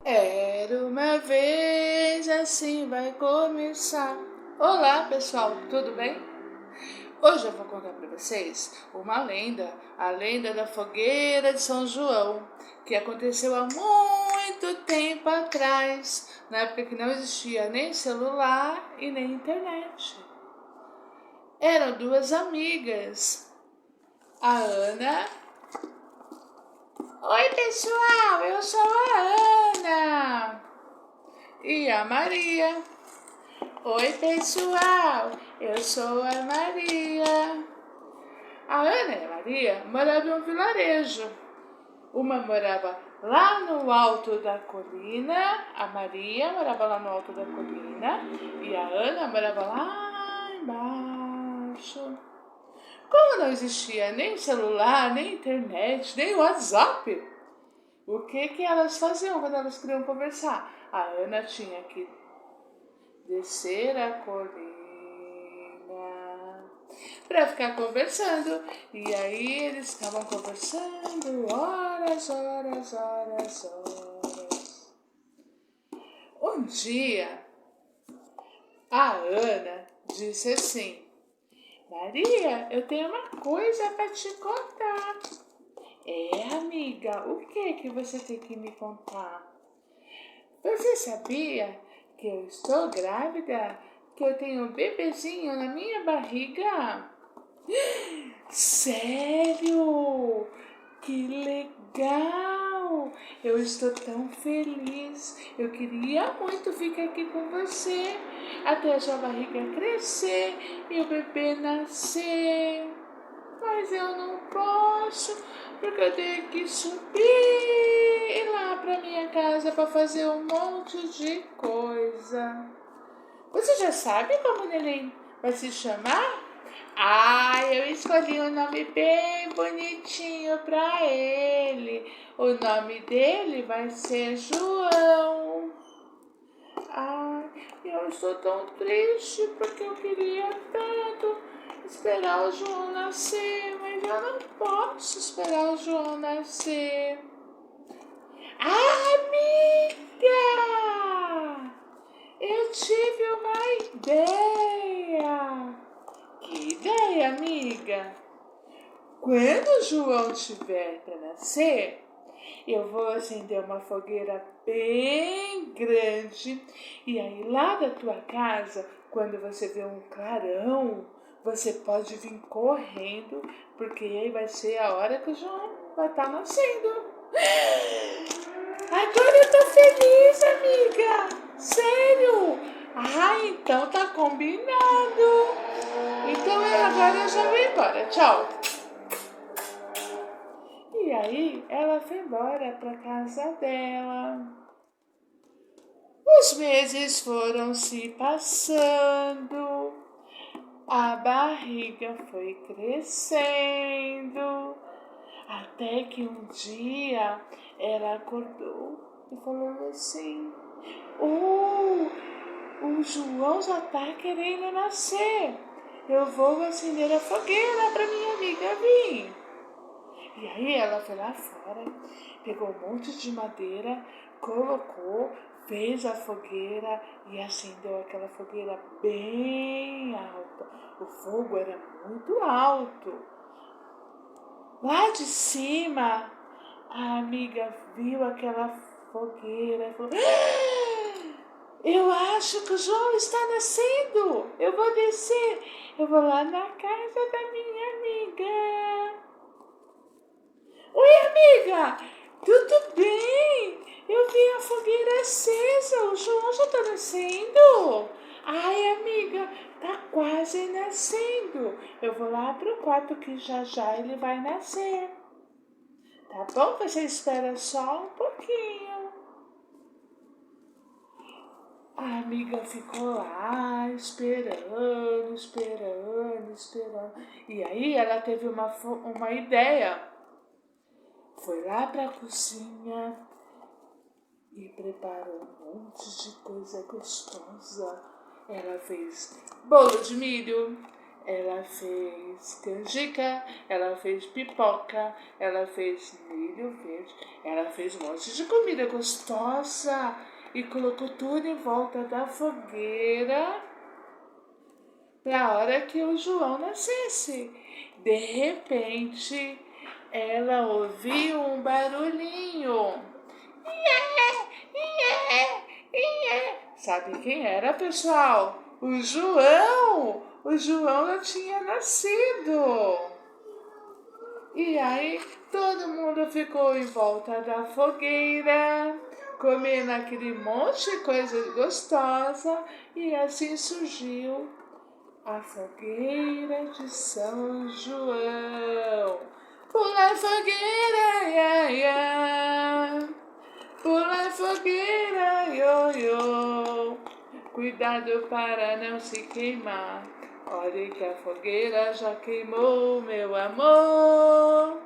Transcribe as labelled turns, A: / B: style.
A: Era uma vez, assim vai começar. Olá, pessoal, tudo bem? Hoje eu vou contar para vocês uma lenda, a lenda da fogueira de São João, que aconteceu há muito tempo atrás, na época que não existia nem celular e nem internet. Eram duas amigas, a Ana. Oi, pessoal, eu sou a Ana. E a Maria. Oi, pessoal, eu sou a Maria. A Ana e a Maria moravam em um vilarejo. Uma morava lá no alto da colina, a Maria morava lá no alto da colina e a Ana morava lá embaixo. Como não existia nem celular, nem internet, nem WhatsApp, o que elas faziam quando elas queriam conversar? A Ana tinha que descer a colina para ficar conversando. E aí eles ficavam conversando horas, horas, horas, horas. Um dia, a Ana disse assim: Maria, eu tenho uma coisa para te contar. É, amiga, o que você tem que me contar? Você sabia que eu estou grávida? Que eu tenho um bebezinho na minha barriga? Sério? Que legal! Eu estou tão feliz. Eu queria muito ficar aqui com você até a sua barriga crescer e o bebê nascer. Mas eu não posso, porque eu tenho que subir lá para minha casa para fazer um monte de coisa. Você já sabe como o neném vai se chamar? Eu escolhi um nome bem bonitinho para ele. O nome dele vai ser João. Eu estou tão triste porque eu queria tanto esperar o João nascer, mas eu não posso esperar o João nascer. Amiga! Eu tive uma ideia. Que ideia, amiga? Quando o João tiver para nascer, eu vou acender uma fogueira bem grande e aí lá da tua casa, quando você vê um clarão, você pode vir correndo, porque aí vai ser a hora que o João vai estar nascendo. Agora eu tô feliz, amiga. Sério? Então tá combinado. Então agora eu já vou embora. Tchau. E aí ela foi embora para casa dela. Os meses foram se passando, a barriga foi crescendo, até que um dia ela acordou e falou assim: o João já tá querendo nascer. Eu vou acender a fogueira para minha amiga vir. E aí ela foi lá fora, pegou um monte de madeira, colocou, fez a fogueira e acendeu aquela fogueira bem alta. O fogo era muito alto. Lá de cima, a amiga viu aquela fogueira e falou: eu acho que o João está nascendo. Eu vou descer. Eu vou lá na casa da minha amiga. Oi, amiga! Tudo bem? Eu vi a fogueira acesa. O João já tá nascendo? Amiga, tá quase nascendo. Eu vou lá pro quarto que já ele vai nascer. Tá bom? Você espera só um pouquinho. A amiga ficou lá esperando. E aí ela teve uma ideia. Foi lá para a cozinha e preparou um monte de coisa gostosa. Ela fez bolo de milho, Ela fez canjica, ela fez pipoca, ela fez milho verde, ela fez um monte de comida gostosa e colocou tudo em volta da fogueira para a hora que o João nascesse. De repente, ela ouviu um barulhinho. Iê, iê, iê. Sabe quem era, pessoal? O João! O João já tinha nascido. E aí, todo mundo ficou em volta da fogueira, comendo aquele monte de coisa gostosa, e assim surgiu a fogueira de São João. Pula fogueira, ia, ia. Pula fogueira, ioiô. Cuidado para não se queimar. Olhe que a fogueira já queimou, meu amor.